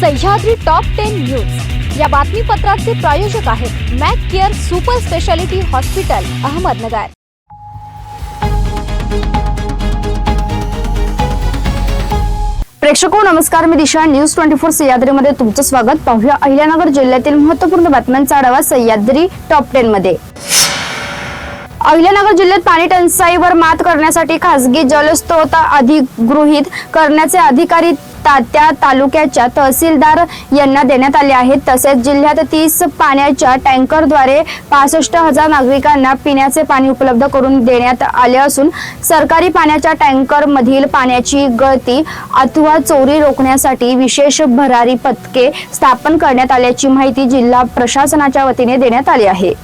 Sahyadri top 10 news या बातमीपत्राचे प्रायोजक आहेत Mac Care super speciality hospital Ahmednagar. प्रेक्षको नमस्कार, मी दिशा न्यूज 24 सह्याद्रीमध्ये तुमचं स्वागत। पाहूया अहिल्यानगर जिल्ह्यातील महत्त्वपूर्ण बातम्यांचा आढावा सह्याद्री टॉप 10 मध्ये। अहिल्यानगर जिल्ह्यात पाणी टंचाईवर मात करण्यासाठी खासगी जलस्रोत अधिग्रहित करण्याचे अधिकारी त्या तालुक्याच्या तहसीलदार यांना देण्यात आले आहेत। तसेच जिल्ह्यात 30 पाण्याच्या टँकरद्वारे 65,000 नागरिकांना पिण्याचे पाणी उपलब्ध करून देण्यात आले असून सरकारी पाण्याच्या टँकर मधील पाण्याची गळती अथवा चोरी रोखण्यासाठी विशेष भरारी पथके स्थापन करण्यात आल्याची माहिती जिल्हा प्रशासनाच्या वतीने देण्यात आली आहे।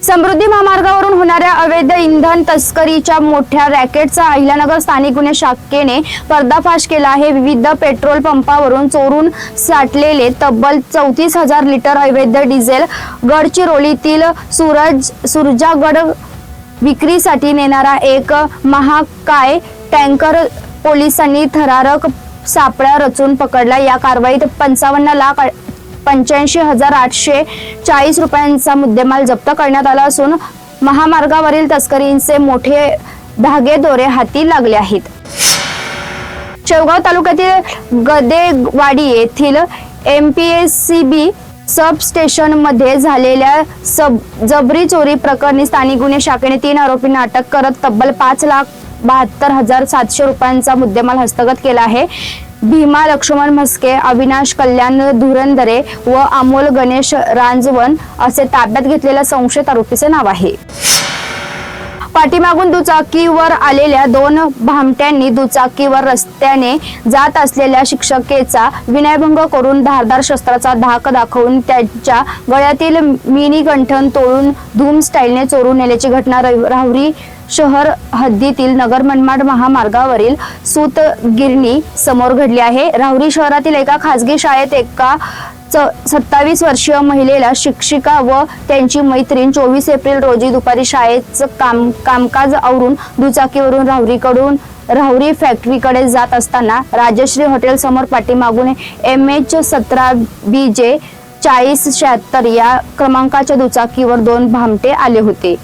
समृद्धी महामार्गावरून होणाऱ्या अवैध इंधन तस्करीच्या मोठ्या रॅकेटचा अहिल्यानगर स्थानिक गुन्हे शाखेने पर्दाफाश केला आहे। विविध पेट्रोल पंपावरून चोरून साठलेले तब्बल 34,000 लिटर अवैध डिझेल गडचिरोलीतील सुरजागड विक्रीसाठी नेणारा एक महाकाय टँकर पोलिसांनी थरारक सापळा रचून पकडला। या कारवाईत 55,85,840 रुपयांचा मुद्देमाल जप्त करण्यात आला असून महामार्गावरील तस्करींचे मोठे धागेदोरे हाती लागले आहेत। शेवगाव तालुक्यातील गदेवाडी येथील MPSCB सब स्टेशन मध्ये झालेल्या जबरी चोरी प्रकरणी स्थानिक गुन्हे शाखेने 3 आरोपींना अटक करत तब्बल 5,72,700 रुपयांचा मुद्देमाल हस्तगत केला आहे। भीमा लक्ष्मण म्हस्के, अविनाश कल्याण धुरंदरे व अमोल गणेश रांजवन असे ताब्यात घेतलेल्या संशयित आरोपीचे नाव आहे। पाठीमागून दुचाकीवर आलेल्या 2 भामट्यांनी दुचाकीवर रस्त्याने जात असलेल्या शिक्षकेचा विनयभंग करून धारदार शस्त्राचा धाक दाखवून त्यांच्या गळ्यातील मिनी गंठण तोडून धूम स्टाईलने चोरून नेल्याची घटना राहुरी शहर हद्दीतील नगर मनमाड महामार्गावरील सूतगिरणी समोर घडली आहे। राहुरी शहरातील एका खासगी शाळेत एका 27 वर्षीय महिलेला शिक्षिका व त्यांची मैत्रीण 24 एप्रिल रोजी दुपारी शाळेचं कामकाज आवरून दुचाकीवरून राहुरी फॅक्टरीकडे जात असताना राजश्री हॉटेल समोर पाठीमागून MH17BJ 4076 या क्रमांकाच्या दुचाकीवर 2 भामटे आले होते।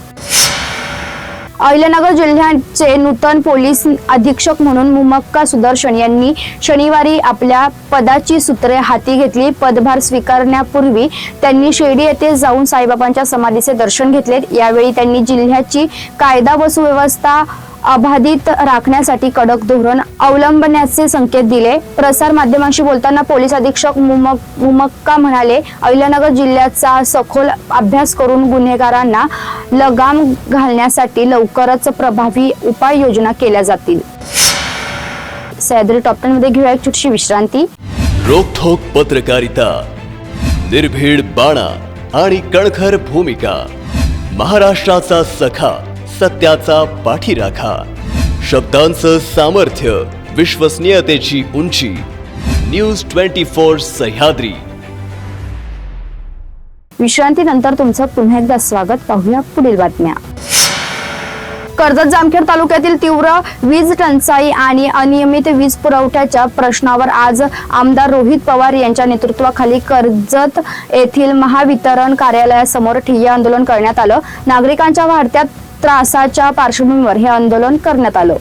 अहिल्यानगर जिल्ह्याचे नूतन पोलीस अधीक्षक म्हणून मुमक्का सुदर्शन यांनी शनिवारी आपल्या पदाची सूत्रे हाती घेतली। पदभार स्वीकारण्यापूर्वी त्यांनी शिर्डी येथे जाऊन साईबाबांच्या समाधीचे दर्शन घेतले। यावेळी त्यांनी जिल्ह्याची कायदा व सुव्यवस्था अबाधित राखण्यासाठी कडक धोरण अवलंबण्याचे संकेत दिले। प्रसार माध्यमांशी बोलताना पोलीस अधीक्षक मुमक्का म्हणाले, अहिल्यानगर जिल्ह्याचा सखोल अभ्यास करून गुन्हेगारांना लगाम घालण्यासाठी लवकरच प्रभावी उपाययोजना केल्या जातील। सह्याद्री टॉप 10 मध्ये घेऊया एक छोटीशी विश्रांती। रोखोक पत्रकारिता, निर्भीड बाणा आणि कणखर भूमिका, महाराष्ट्राचा सखा, सत्याचा पाठीराखा, शब्दांचं सामर्थ्य, विश्वसनीयतेची उंची, न्यूज 24 सह्याद्री। विश्रांतीनंतर तुमचं पुन्हा एकदा स्वागत। पाहूया पुढील बातम्या। कर्जत जामखेड तालुक्यातील तीव्र वीज टंचाई आणि अनियमित वीज पुरवठ्याच्या प्रश्नावर आज आमदार रोहित पवार यांच्या नेतृत्वाखाली कर्जत येथील महावितरण कार्यालयासमोर ठिय्या आंदोलन करण्यात आलं। नागरिकांच्या वाढत्या त्रासाच्या पार्श्वभूमीवर हे आंदोलन करण्यात आलं।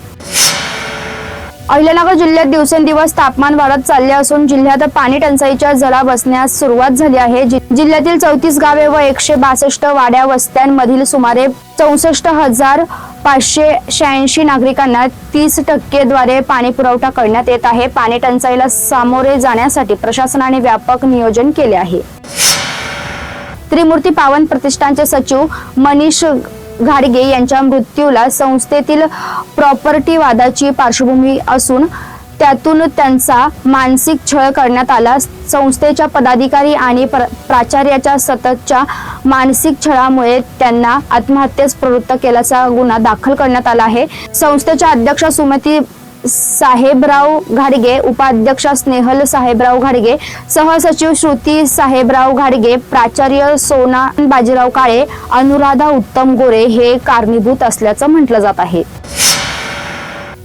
अहिल्यानगर जिल्ह्यात दिवसेंदिवस तापमान वाढत चालले असून जिल्ह्यात पाणी टंचाईच्या झळा बसण्यास सुरुवात झाली आहे। जिल्ह्यातील 34 गावे व 162 वाड्या वस्त्यांमधील सुमारे 64,586 नागरिकांना 30% द्वारे पाणी पुरवठा करण्यात येत आहे। पाणी टंचाईला सामोरे जाण्यासाठी प्रशासनाने व्यापक नियोजन केले आहे। त्रिमूर्ती पावन प्रतिष्ठानचे सचिव मनीष घाडगे यांच्या मृत्यूला संस्थेतील प्रॉपर्टी वादाची पार्श्वभूमी असून त्यातून त्यांचा मानसिक छळ करण्यात आला। संस्थेच्या पदाधिकारी आणि प्राचार्याच्या सततच्या मानसिक छळामुळे त्यांना आत्महत्येस प्रवृत्त केल्याचा गुन्हा दाखल करण्यात आला आहे। संस्थेच्या अध्यक्ष सुमती साहेबराव घाडगे, उपाध्यक्षा स्नेहल साहेबराव घाडगे, सहसचिव श्रुती साहेबराव घाडगे, प्राचार्य सोना बाजीराव काळे, अनुराधा उत्तम गोरे हे कारणीभूत असल्याचं म्हटलं जात आहे।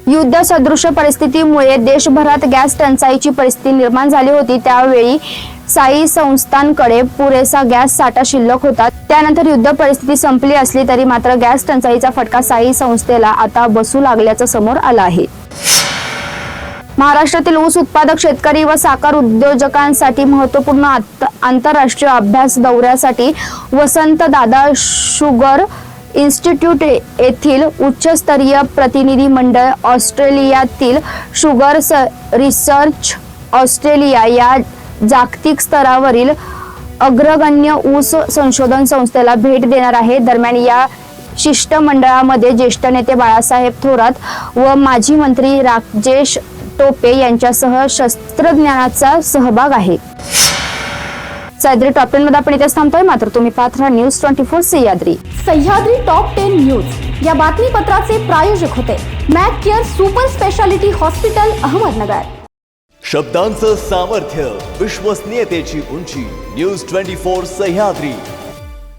युद्ध सदृश परिस्थितीमुळे देशभरात गॅस टंचाईची परिस्थिती निर्माण झाली होती. त्यावेळी साई संस्थांकडे पुरेसा गॅस साठा शिल्लक होता. त्यानंतर युद्ध परिस्थिती संपली असली तरी मात्र गॅस टंचाईचा फटका साई संस्थेला आता बसू लागल्याचं समोर आलं आहे. महाराष्ट्रातील ऊस उत्पादक शेतकरी व साखर उद्योजकांसाठी महत्त्वपूर्ण आंतरराष्ट्रीय अभ्यास दौऱ्यासाठी वसंतदादा शुगर इन्स्टिट्यूट येथील उच्चस्तरीय प्रतिनिधी मंडळ ऑस्ट्रेलियातील शुगर रिसर्च ऑस्ट्रेलिया या जागतिक स्तरावरील अग्रगण्य ऊस संशोधन संस्थेला भेट देणार आहे. दरम्यान या शिष्टमंडळामध्ये ज्येष्ठ नेते बाळासाहेब थोरात व माजी मंत्री राजेश टोपे यांच्यासह शास्त्रज्ञांचा सहभाग आहे. सह्याद्री टॉप 10 मध्ये आपण इथेच थांबतोय. मात्र तुम्ही पाहत राहा news 24 Sahyadri. Sahyadri top 10 news या बातमीपत्राचे प्रायोजक होते Mac Care super speciality hospital Ahmednagar. शब्दांचं सामर्थ्य, विश्वसनीयतेची उंची. न्यूज 24 सह्याद्री.